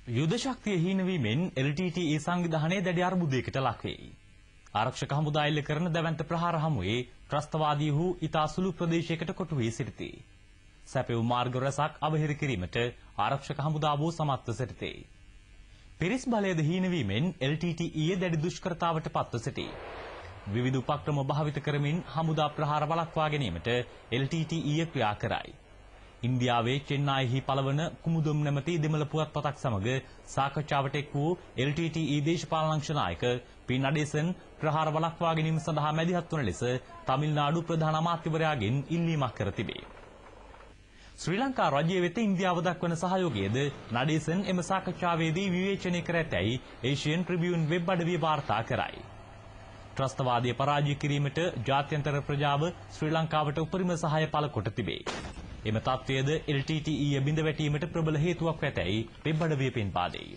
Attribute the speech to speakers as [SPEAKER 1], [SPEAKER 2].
[SPEAKER 1] යුද ශක්තිය හීන වීමෙන් LTTE සංවිධානයේ දැඩි අර්බුදයකට ලක් වෙයි. ආරක්ෂක හමුදා එල්ල කරන දැවැන්ත ප්‍රහාර හමුවේ ත්‍රස්තවාදීහු ඉතා සුළු ප්‍රදේශයකට කොටු වී සිටිති. සැපෙව් මාර්ග රැසක් අවහිර කිරීමට ආරක්ෂක හමුදාව සමත්ව සිටිති. පිරිස් බලයද හීන වීමෙන් LTTE දැඩි දුෂ්කරතාවට පත්ව සිටී. විවිධ උපක්‍රම භාවිත කරමින් හමුදා ප්‍රහාර වළක්වා ගැනීමට LTTE ක්‍රියා කරයි. ඉන්දියාවේ චෙන්නයිහි පළවන කුමුදුම් නැමැති දෙමළ පුවත්පතක් සමග සාකච්ඡාවට එක් වූ LTTE දේශපාලන අංශ නායක පී නඩේසන් ප්‍රහාර වළක්වා ගැනීම සඳහා මැදිහත් වන ලෙස තමිල්නාඩු ප්‍රධාන අමාත්‍යවරයාගෙන් ඉල්ලීමක් කර තිබේ. ශ්‍රී ලංකා රජය වෙත ඉන්දියාව දක්වන සහයෝගයද නඩේසන් එම සාකච්ඡාවේදී විවේචනය කර ඇතැයි ඒෂියන් ට්‍රිබියුන් වෙබ් අඩවිය වාර්තා කරයි. ත්‍රස්තවාදය පරාජය කිරීමට ජාත්‍යන්තර ප්‍රජාව ශ්‍රී ලංකාවට උපරිම සහාය පළ කොට තිබේ. එම තත්ත්වයද LTTE බිඳ වැටීමට ප්‍රබල හේතුවක් ඇතැයි වෙබ් අඩවිය පෙන්වා දෙයි.